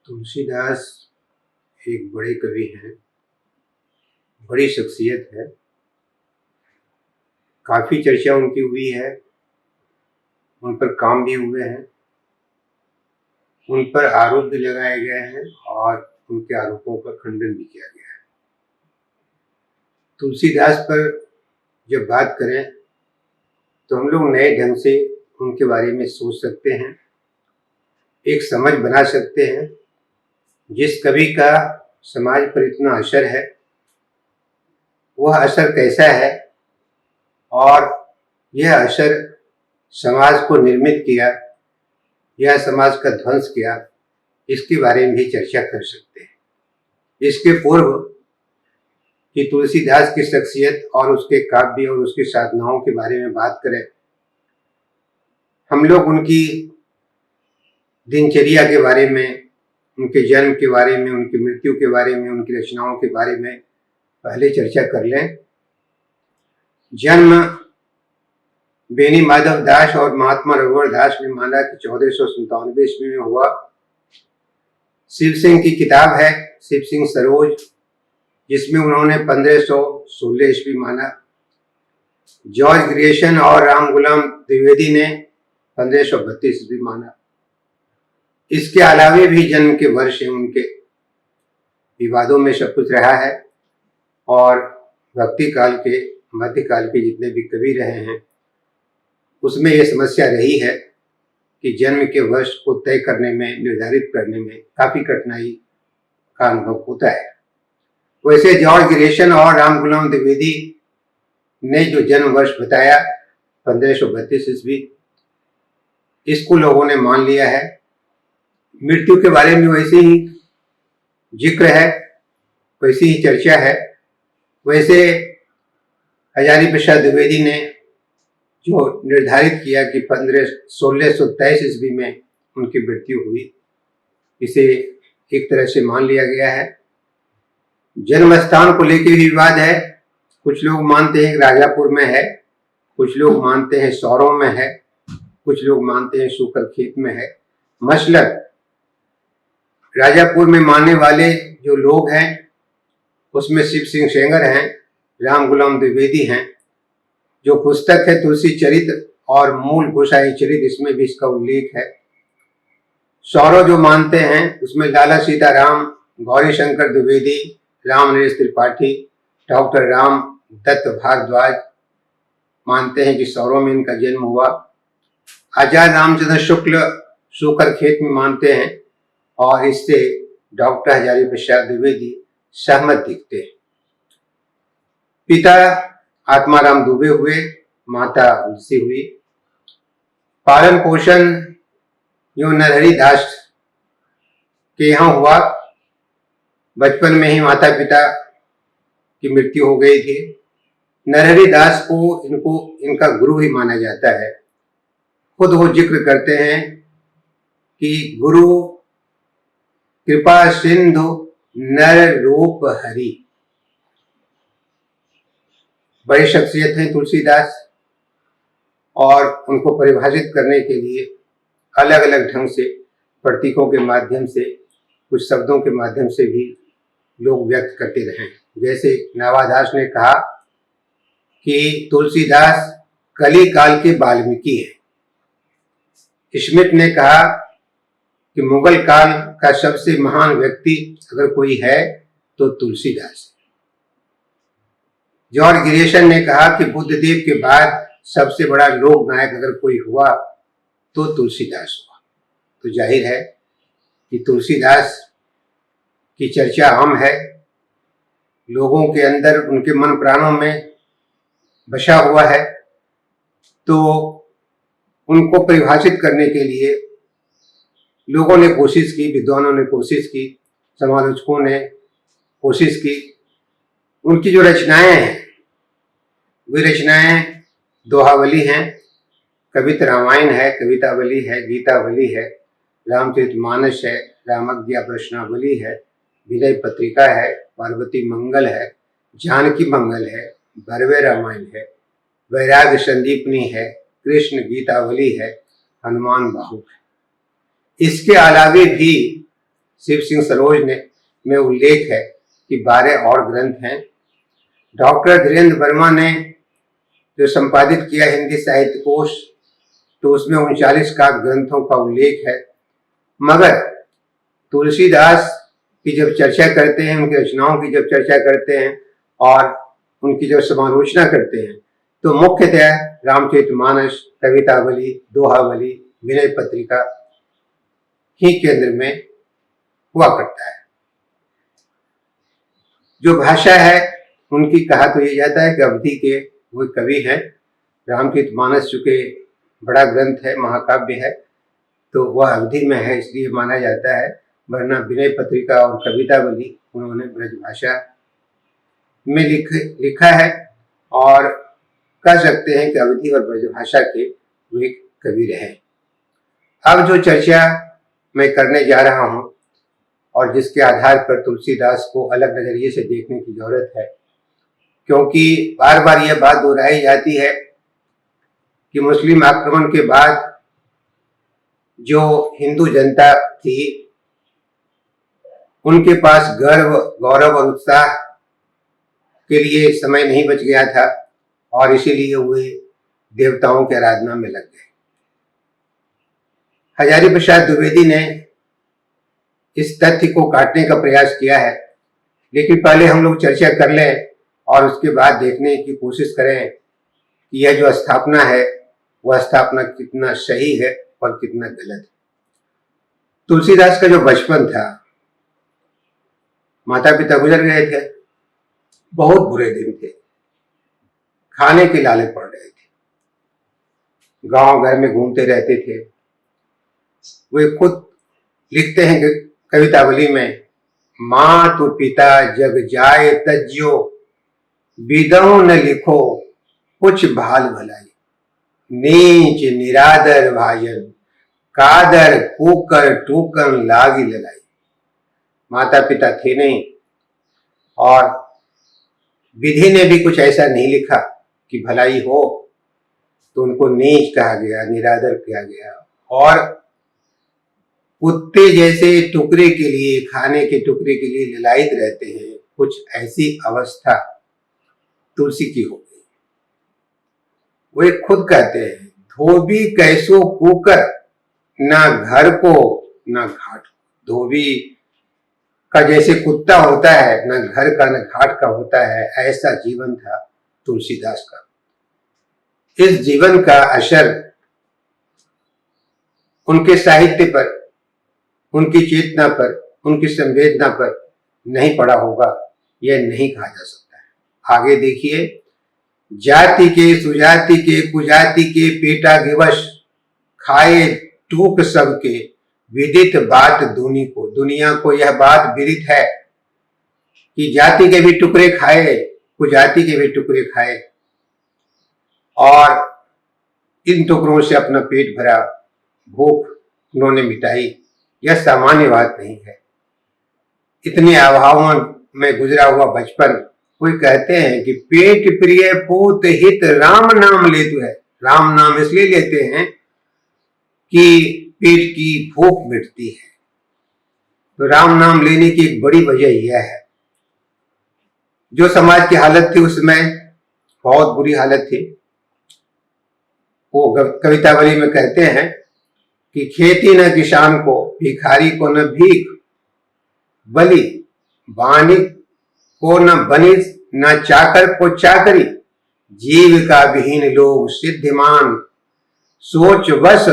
तुलसीदास एक बड़े कवि हैं, बड़ी शख्सियत है। काफ़ी चर्चा उनकी हुई है, उन पर काम भी हुए हैं, उन पर आरोप भी लगाए गए हैं और उनके आरोपों का खंडन भी किया गया है। तुलसीदास पर जब बात करें तो हम लोग नए ढंग से उनके बारे में सोच सकते हैं, एक समझ बना सकते हैं। जिस कवि का समाज पर इतना असर है, वह असर कैसा है और यह असर समाज को निर्मित किया या समाज का ध्वंस किया, इसके बारे में भी चर्चा कर सकते हैं। इसके पूर्व कि तुलसीदास की शख्सियत और उसके काव्य और उसकी साधनाओं के बारे में बात करें, हम लोग उनकी दिनचर्या के बारे में, उनके जन्म के बारे में, उनकी मृत्यु के बारे में, उनकी रचनाओं के बारे में पहले चर्चा कर लें। जन्म बेनी माधव दास और महात्मा रघुवर दास ने माना कि 1497 ईस्वी में हुआ। शिव सिंह की किताब है शिव सिंह सरोज, जिसमें उन्होंने 1516 ईस्वी माना। जॉर्ज ग्रियर्सन और राम गुलाम द्विवेदी ने 1532 ईस्वी माना। इसके अलावे भी जन्म के वर्ष उनके विवादों में सब कुछ रहा है और भक्ति काल के, मध्यकाल के जितने भी कवि रहे हैं, उसमें यह समस्या रही है कि जन्म के वर्ष को तय करने में, निर्धारित करने में काफ़ी कठिनाई का अनुभव होता है। वैसे जॉर्ज ग्रियर्सन और राम गुलाम द्विवेदी ने जो जन्म वर्ष बताया 1532 ईस्वी, इसको लोगों ने मान लिया है। मृत्यु के बारे में वैसे ही जिक्र है, वैसी ही चर्चा है। वैसे हजारी प्रसाद द्विवेदी ने जो निर्धारित किया कि 1623 ईस्वी में उनकी मृत्यु हुई, इसे एक तरह से मान लिया गया है। जन्म स्थान को लेकर भी विवाद है। कुछ लोग मानते हैं राजापुर में है, कुछ लोग मानते हैं सौरों में है, कुछ लोग मानते हैं सूकर खेत में है। मसलन राजापुर में मानने वाले जो लोग हैं, उसमें शिव सिंह सेंगर हैं, राम गुलाम द्विवेदी हैं। जो पुस्तक है तुलसी चरित्र और मूल गोसाई चरित्र, इसमें भी इसका उल्लेख है। सौरव जो मानते हैं उसमें लाला सीताराम, गौरी शंकर द्विवेदी, राम नरेश त्रिपाठी, डॉक्टर राम दत्त भारद्वाज मानते हैं कि सौरव में इनका जन्म हुआ। आचार्य रामचंद्र शुक्ल सूकर खेत में मानते हैं और इससे डॉक्टर हजारी प्रसाद द्विवेदी सहमत दिखते हैं। पिता आत्माराम दुबे हुए, माता तुलसी हुई। पालन पोषण जो नरहरि दास के यहाँ हुआ, बचपन में ही माता पिता की मृत्यु हो गई थी। नरहरि दास को इनका गुरु ही माना जाता है। खुद वो जिक्र करते हैं कि गुरु कृपा सिंधु नर रूप हरि। बड़ी शख्सियत है तुलसीदास और उनको परिभाषित करने के लिए अलग अलग ढंग से, प्रतीकों के माध्यम से, कुछ शब्दों के माध्यम से भी लोग व्यक्त करते रहे। जैसे नावादास ने कहा कि तुलसीदास कली काल के वाल्मीकि है। स्मिथ ने कहा कि मुगल काल का सबसे महान व्यक्ति अगर कोई है तो तुलसीदास। जॉर्ज ग्रियर्सन ने कहा कि बुद्धदेव के बाद सबसे बड़ा लोक नायक अगर कोई हुआ तो तुलसीदास हुआ। तो जाहिर है कि तुलसीदास की चर्चा आम है, लोगों के अंदर, उनके मन प्राणों में बसा हुआ है। तो उनको परिभाषित करने के लिए लोगों ने कोशिश की, विद्वानों ने कोशिश की, समालोचकों ने कोशिश की। उनकी जो रचनाएं हैं, वे रचनाएं दोहावली हैं, कविता रामायण है, कवितावली है, गीतावली है, रामचरितमानस है, रामज्ञा प्रश्नावली है, विनय पत्रिका है, पार्वती मंगल है, जानकी मंगल है, भरवे रामायण है, वैराग्य संदीपनी है, कृष्ण गीतावली है, हनुमान बाहुक है। इसके अलावे भी शिव सिंह सरोज ने में उल्लेख है कि 12 और ग्रंथ हैं। डॉक्टर धीरेन्द्र वर्मा ने जो संपादित किया हिंदी साहित्य कोश, तो उसमें 39 काव्य ग्रंथों का उल्लेख है। मगर तुलसीदास की जब चर्चा करते हैं, उनकी रचनाओं की जब चर्चा करते हैं और उनकी जब समालोचना करते हैं, तो मुख्यतः रामचरितमानस, कवितावली, दोहावली, विनय पत्रिका ही केंद्र में हुआ करता है। जो भाषा है उनकी कहा तो ये जाता है कि अवधि के वो कवि हैं। रामचरितमानस चूंकि बड़ा ग्रंथ है, महाकाव्य है, तो वह अवधि में है इसलिए माना जाता है, वरना विनय पत्रिका और कवितावली उन्होंने ब्रज भाषा में लिखा है और कह सकते हैं कि अवधि और ब्रज भाषा के वे कवि रहे। अब जो चर्चा मैं करने जा रहा हूं और जिसके आधार पर तुलसीदास को अलग नजरिए से देखने की जरूरत है, क्योंकि बार बार यह बात दोहराई जाती है कि मुस्लिम आक्रमण के बाद जो हिंदू जनता थी उनके पास गर्व, गौरव और उत्साह के लिए समय नहीं बच गया था और इसीलिए वे देवताओं की आराधना में लग गए। हजारी प्रसाद द्विवेदी ने इस तथ्य को काटने का प्रयास किया है, लेकिन पहले हम लोग चर्चा कर लें और उसके बाद देखने की कोशिश करें कि यह जो स्थापना है वह स्थापना कितना सही है और कितना गलत है। तुलसीदास का जो बचपन था, माता पिता गुजर गए थे, बहुत बुरे दिन थे, खाने के लाले पड़ रहे थे, गांव घर में घूमते रहते थे। वे खुद लिखते हैं कि कवितावली में, मातु पिता जग जाए तज्यो, बिदौ न लिखो कुछ भाल भलाई, नीच निरादर भाजन, कादर कुकर टूकन लागी लगाई। माता पिता थे नहीं और विधि ने भी कुछ ऐसा नहीं लिखा कि भलाई हो, तो उनको नीच कहा गया, निरादर किया गया और कुत्ते जैसे टुकड़े के लिए, खाने के टुकड़े के लिए ललायित रहते हैं, कुछ ऐसी अवस्था तुलसी की हो गई। वे खुद कहते हैं, धोबी कैसो कुकर, ना घर को ना घाट। धोबी का जैसे कुत्ता होता है, न घर का न घाट का होता है, ऐसा जीवन था तुलसीदास का। इस जीवन का असर उनके साहित्य पर, उनकी चेतना पर, उनकी संवेदना पर नहीं पड़ा होगा, यह नहीं कहा जा सकता है। आगे देखिए, जाति के सुजाति के कुजाति के पेटा गिवश, खाए टूक सबके, विदित बात दुनी को। दुनिया को यह बात विदित है कि जाति के भी टुकड़े खाए, कुजाति के भी टुकड़े खाए और इन टुकड़ों से अपना पेट भरा, भूख उन्होंने मिटाई। यह सामान्य बात नहीं है। इतने अभावों में गुजरा हुआ बचपन, कोई कहते हैं कि पेट प्रिय पूत हित राम नाम लेतु है। राम नाम इसलिए लेते हैं कि पेट की भूख मिटती है। तो राम नाम लेने की एक बड़ी वजह यह है। जो समाज की हालत थी उसमें बहुत बुरी हालत थी। वो कवितावली में कहते हैं कि खेती न किसान को, भिखारी को न भीख, बलि वाणिक को न बनिस, न चाकर को चाकरी, जीविका विहीन लोग सिद्धिमान, सोच बस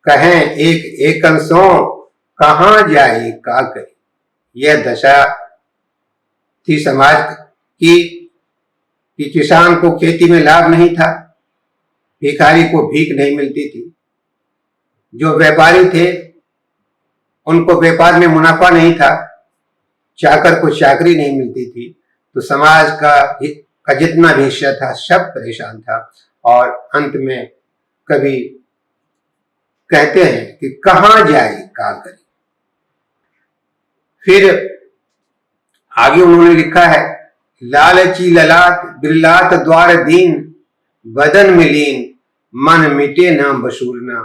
कहें एक एकन सो, कहां जाए का करे। यह दशा थी समाज की कि किसान को खेती में लाभ नहीं था, भिखारी को भीख नहीं मिलती थी, जो व्यापारी थे उनको व्यापार में मुनाफा नहीं था, चाकर को चाकरी नहीं मिलती थी। तो समाज का जितना भी हिस्सा था सब परेशान था और अंत में कभी कहते हैं कि कहां जाए का करे। फिर आगे उन्होंने लिखा है, लालची ललाट बिरलात द्वार दीन, बदन में लीन मन मिटे न बसूरना,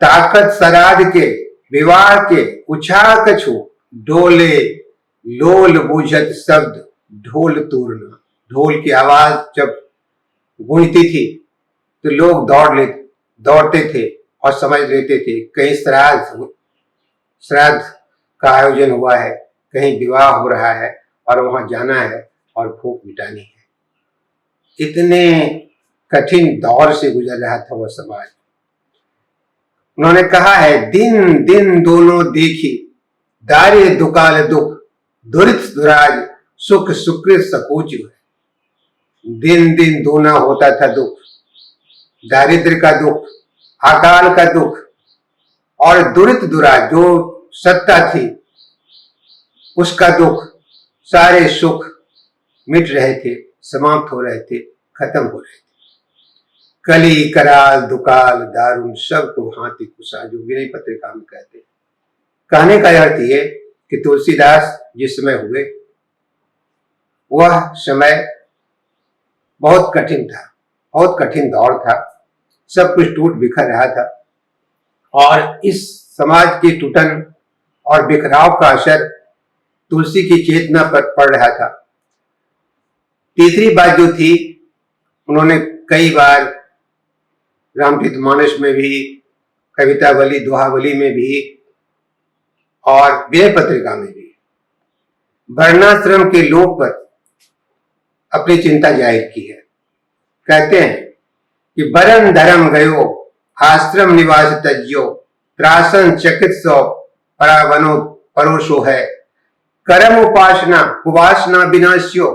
ताकत सराद के विवाह के उछा कछु, डोले लोल बूझत शब्द ढोल तूरना। ढोल की आवाज जब गूंजती थी तो लोग दौड़ते थे और समझ लेते थे कहीं श्राद्ध का आयोजन हुआ है, कहीं विवाह हो रहा है और वहां जाना है और भूख मिटानी है। इतने कठिन दौर से गुजर रहा था वह समाज। उन्होंने कहा है, दिन दिन दोनों देखी दारे दुकाल दुख दुरित दुराज सुख सुकृत सकोच है। दिन दिन दोना होता था दुख, दारिद्र का दुख, अकाल का दुख और दुरित दुराज जो सत्ता थी उसका दुख। सारे सुख मिट रहे थे, समाप्त हो रहे थे, खत्म हो रहे थे। कली कराल दुकाल दारुण सबको हाथी कुसा, जो विनय पत्रिका में कहते हैं। कहने का अर्थ ये कि तुलसीदास जिस समय हुए वह समय बहुत कठिन था, बहुत कठिन दौर था, सब कुछ टूट बिखर रहा था और इस समाज की टूटन और बिखराव का असर तुलसी की चेतना पर पड़ रहा था। तीसरी बात जो थी, उन्होंने कई बार रामचरितमानस में भी, कवितावली दोहावली में भी और विनय पत्रिका में भी वर्णाश्रम के लोक पर अपनी चिंता जाहिर की है। कहते हैं कि बरन धर्म गयो आश्रम निवास तज्यो त्रासन चकित सौ परावनो परोशो है कर्म उपासना कुवासना विनाश्यो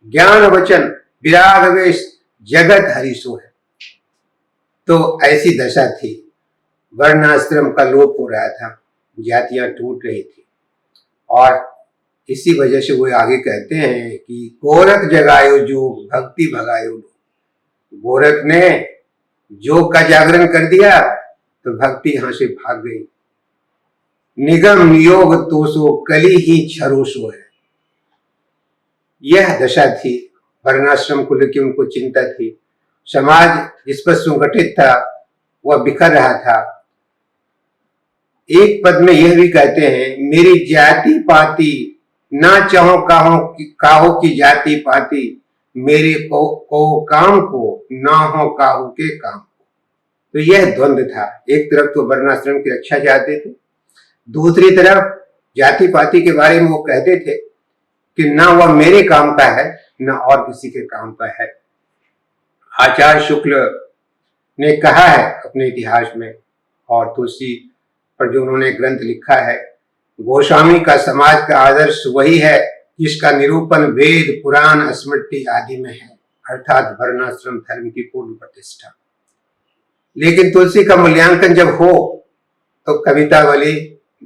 ज्ञान वचन विराग वेश जगत हरिशो है। तो ऐसी दशा थी, वर्णाश्रम का लोप हो रहा था, जातियां टूट रही थी और इसी वजह से वो आगे कहते हैं कि गोरख जगायो जोग भक्ति भगायो। गोरख ने योग का जागरण कर दिया तो भक्ति यहां से भाग गई। निगम योग तोसो कली ही छरोसो है। यह दशा थी, वर्णाश्रम को लेकर उनको चिंता थी। समाज जिस पर संगठित था वह बिखर रहा था। एक पद में यह भी कहते हैं, मेरी जाति पाति ना चाहो काहो की जाति पाति मेरे को काम को ना हो काहू के काम को। तो यह द्वंद्व था। एक तरफ तो वर्णाश्रम की रक्षा चाहते थे, दूसरी तरफ जाति पाति के बारे में वो कहते थे कि ना वह मेरे काम का है ना और किसी के काम का है। आचार्य शुक्ल ने कहा है अपने इतिहास में, और तुलसी पर जो उन्होंने ग्रंथ लिखा है, गोस्वामी का समाज का आदर्श वही है जिसका निरूपण वेद पुराण स्मृति आदि में है, अर्थात वर्णाश्रम धर्म की पूर्ण प्रतिष्ठा। लेकिन तुलसी का मूल्यांकन जब हो तो कवितावली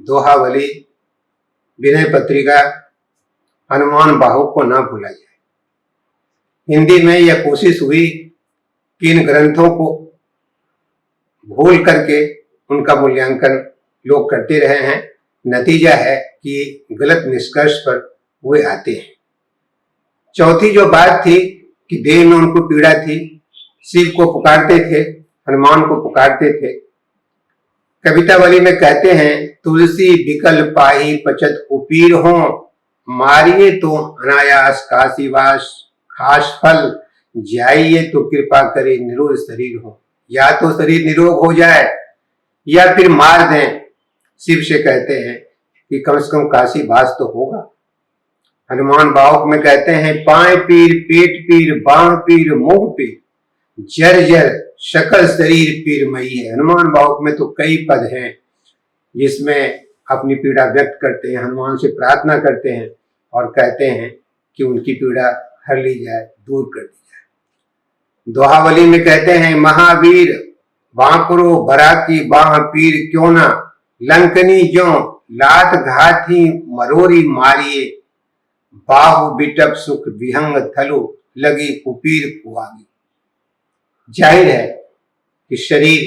दोहावली विनय पत्रिका हनुमान बाहु को ना भूला जाए। हिंदी में यह कोशिश हुई कि इन ग्रंथों को भूल करके उनका मूल्यांकन लोग करते रहे हैं। नतीजा है कि गलत निष्कर्ष पर वे आते हैं। चौथी जो बात थी कि देह में उनको पीड़ा थी, शिव को पुकारते थे, हनुमान को पुकारते थे। कवितावली में कहते हैं, तुलसी बिकल पाही पचत कुपीर हो मारिए तो अनायास काशीवास खास फल जाइए तो कृपा करे निरोग शरीर हो। या तो शरीर निरोग हो जाए या फिर मार दें। शिव से कहते हैं कि कम से कम काशी वास तो होगा। हनुमान बाहुक में कहते हैं, पाए पीर पेट पीर बाह पीर मुंह पीर जर जर शकल शरीर पीरमयी है। हनुमान बाहुक में तो कई पद हैं जिसमें अपनी पीड़ा व्यक्त करते हैं, हनुमान से प्रार्थना करते हैं और कहते हैं कि उनकी पीड़ा हर ली जाए, दूर कर दी जाए। दोहावली में कहते हैं, महावीर बांकुरो बरा की बाह पीर क्यों ना लंकनी ज्यों लात घाती मरोरी मारिए बाहु बिटप सुख विहंग थलो लगी कुपीर कुआगी। जाहिर है कि शरीर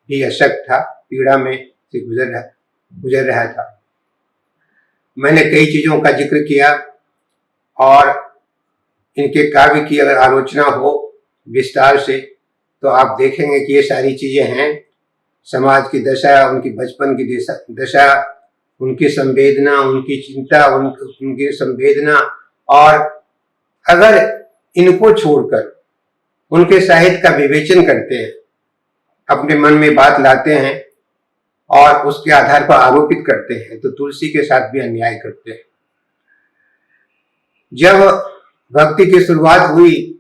भी अशक्त था, पीड़ा में से गुजर रहा था। मैंने कई चीजों का जिक्र किया और इनके काव्य की अगर आलोचना हो विस्तार से तो आप देखेंगे कि ये सारी चीजें हैं। समाज की दशा, उनकी बचपन की दशा, उनकी संवेदना, उनकी चिंता, उनकी संवेदना, और अगर इनको छोड़कर उनके साहित्य का विवेचन करते हैं, अपने मन में बात लाते हैं और उसके आधार पर आरोपित करते हैं, तो तुलसी के साथ भी अन्याय करते हैं। जब भक्ति की शुरुआत हुई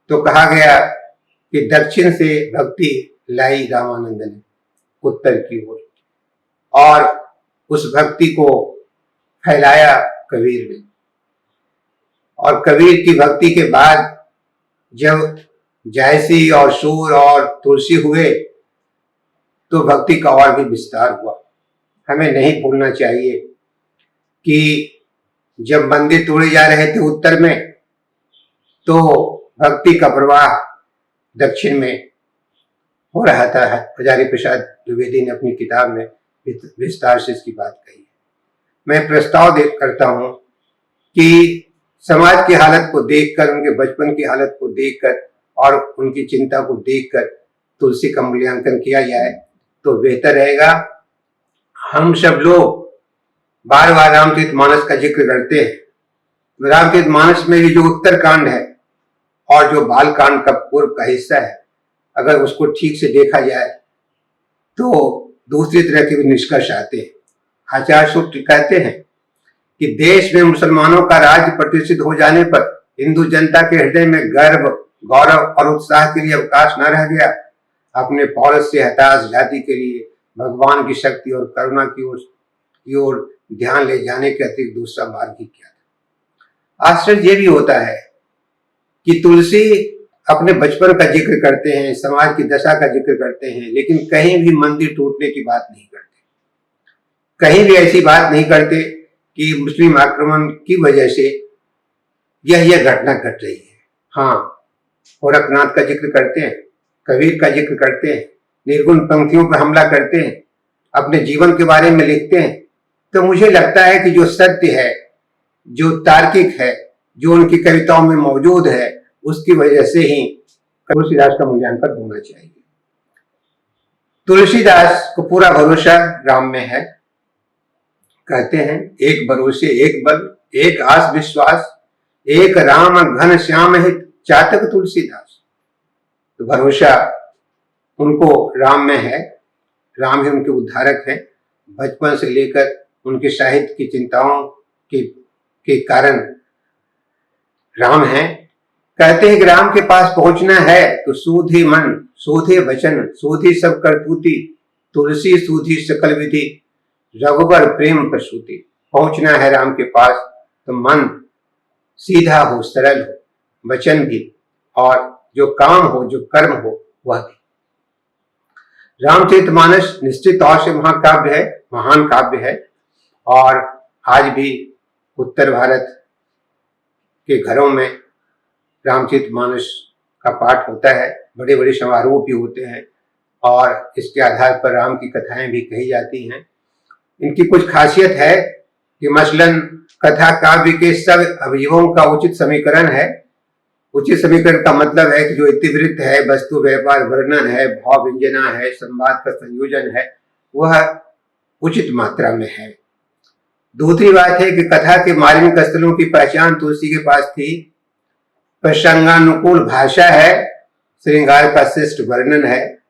तो कहा गया कि दक्षिण से भक्ति लाई रामानंद ने उत्तर की ओर, और उस भक्ति को फैलाया कबीर ने। और कबीर की भक्ति के बाद जब जायसी और सूर और तुलसी हुए तो भक्ति का और भी विस्तार हुआ। हमें नहीं भूलना चाहिए कि जब मंदिर तोड़े जा रहे थे उत्तर में, तो भक्ति का प्रवाह दक्षिण में हो रहा था। हजारी प्रसाद द्विवेदी ने अपनी किताब में विस्तार से इसकी बात कही। मैं प्रस्ताव करता हूं कि समाज की हालत को देखकर, उनके बचपन की हालत को देखकर और उनकी चिंता को देखकर तुलसी का मूल्यांकन किया जाए तो बेहतर रहेगा। हम सब लोग बार बार रामचरितमानस का जिक्र करते हैं। रामचरितमानस में भी जो उत्तरकांड है और जो बालकांड का पूर्व का हिस्सा है, अगर उसको ठीक से देखा जाए तो दूसरी तरह के भी निष्कर्ष आते हैं। आचार्य सूत्र कहते हैं कि देश में मुसलमानों का राज्य प्रतिष्ठित हो जाने पर हिंदू जनता के हृदय में गर्व, गौरव और उत्साह के लिए अवकाश न रह गया। अपने पौरस से हताश जाति के लिए भगवान की शक्ति और करुणा की ओर ध्यान ले जाने के अतिरिक्त दूसरा मार्ग ही क्या था। आश्चर्य ये भी होता है कि तुलसी अपने बचपन का जिक्र करते हैं, समाज की दशा का जिक्र करते हैं, लेकिन कहीं भी मंदिर टूटने की बात नहीं करते। कहीं भी ऐसी बात नहीं करते कि मुस्लिम आक्रमण की वजह से यह घटना घट रही है। हाँ, गोरखनाथ का जिक्र करते हैं, कबीर का जिक्र करते हैं, निर्गुण पंक्तियों पर हमला करते हैं, अपने जीवन के बारे में लिखते हैं। तो मुझे लगता है कि जो सत्य है, जो तार्किक है, जो उनकी कविताओं में मौजूद है, उसकी वजह से ही तुलसीदास का मूल्यांकन होना चाहिए। तुलसीदास को पूरा भरोसा राम में है। कहते हैं, एक भरोसे एक बल, एक आस विश्वास, एक राम घन श्याम हित, चातक तुलसीदास। तो भरोसा उनको राम में है। राम ही उनके उद्धारक हैं। बचपन से लेकर उनके साहित्य की चिंताओं के कारण राम हैं। कहते हैं कि राम के पास पहुंचना है तो सूधे मन, सूधे वचन, सूधी सब करतूती, तुलसी सूधी सकल विधि, रघुवर प्रेम प्रसूति। पहुंचना है राम के पास तो मन सीधा हो, सरल हो, वचन भी, और जो काम हो, जो कर्म हो, वह भी। रामचरितमानस निश्चित तौर से महाकाव्य है, महान काव्य है, और आज भी उत्तर भारत के घरों में रामचरितमानस का पाठ होता है। बड़े बड़े समारोह भी होते हैं और इसके आधार पर राम की कथाएं भी कही जाती हैं। इनकी कुछ खासियत है कि मसलन कथा काव्य के सब अवयवों का उचित समीकरण है। उचित समीकरण का मतलब है कि जो इतिवृत्त है, वस्तु व्यापार वर्णन है, भाव व्यंजना है, संवाद का संयोजन है, वह उचित मात्रा में है। दूसरी बात है कि कथा के मार्मिक स्थलों की पहचान तुलसी के पास थी। प्रसंगानुकूल भाषा है, श्रृंगार का श्रेष्ठ वर्णन है,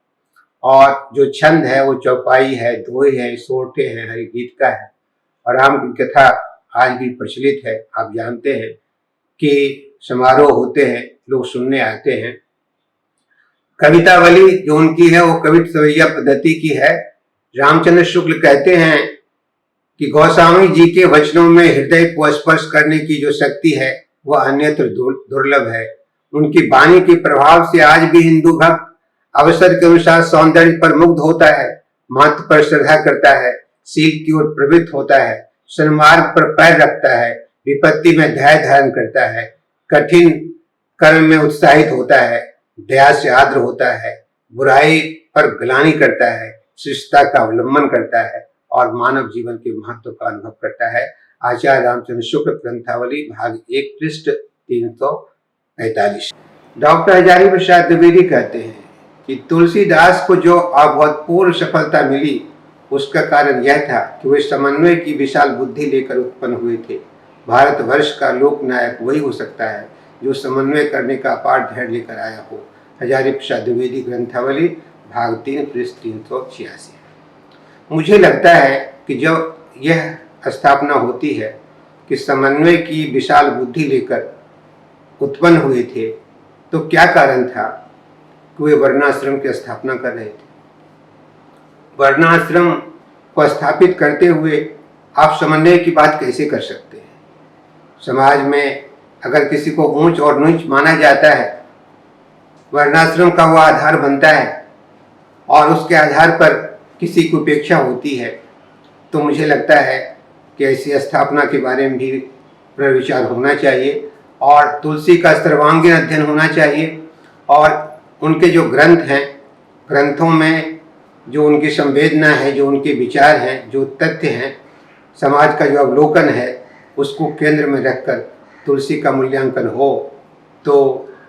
और जो छंद है वो चौपाई है, दोहे है, सोरठे है, हरिगीत का है। और राम की कथा आज भी प्रचलित है। आप जानते हैं कि समारोह होते हैं, लोग सुनने आते हैं। कवितावली जो उनकी है वो कवित सवैया पद्धति की है। रामचंद्र शुक्ल कहते हैं कि गोस्वामी जी के वचनों में हृदय को स्पर्श करने की जो शक्ति है वह अन्यत्र दुर्लभ है। उनकी वाणी के प्रभाव से आज भी हिंदू भक्त अवसर के अनुसार सौंदर्य पर मुग्ध होता है, महत्व पर श्रद्धा करता है, शील की ओर प्रवृत्त होता है, सन्मार्ग पर पैर रखता है, विपत्ति में धैर्य धारण करता है, कठिन कर्म में उत्साहित होता है, दया से आर्द्र होता है, बुराई पर ग्लानि करता है, शिष्टता का अवलंबन करता है और मानव जीवन के महत्व का अनुभव करता है। आचार्य रामचंद्र शुक्ल ग्रंथावली भाग 1 पृष्ठ 345। डॉक्टर हजारी प्रसाद द्विवेदी कहते हैं कि तुलसीदास को जो अभूतपूर्व सफलता मिली उसका कारण यह था कि वे समन्वय की विशाल बुद्धि लेकर उत्पन्न हुए थे। भारतवर्ष का लोकनायक वही हो सकता है जो समन्वय करने का अपार धैर्य लेकर आया हो। हजारी प्रसाद द्विवेदी ग्रंथावली भाग 3 पृष्ठ 386। मुझे लगता है कि जब यह स्थापना होती है कि समन्वय की विशाल बुद्धि लेकर उत्पन्न हुए थे, तो क्या कारण था कि वे वर्णाश्रम की स्थापना कर रहे थे। वर्णाश्रम को स्थापित करते हुए आप समन्वय की बात कैसे कर सकते हैं। समाज में अगर किसी को ऊंच और नीच माना जाता है, वर्णाश्रम का वह आधार बनता है और उसके आधार पर किसी की उपेक्षा होती है, तो मुझे लगता है कि ऐसी स्थापना के बारे में भी पुनर्विचार होना चाहिए और तुलसी का सर्वांगीण अध्ययन होना चाहिए और उनके जो ग्रंथ हैं, ग्रंथों में जो उनकी संवेदना है, जो उनके विचार हैं, जो तथ्य हैं, समाज का जो अवलोकन है, उसको केंद्र में रखकर तुलसी का मूल्यांकन हो तो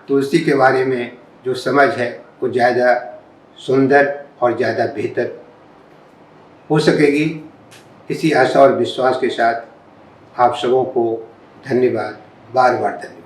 तुलसी के बारे में जो समझ है वो ज़्यादा सुंदर और ज़्यादा बेहतर हो सकेगी। इसी आशा और विश्वास के साथ आप सबों को धन्यवाद, बार बार धन्यवाद।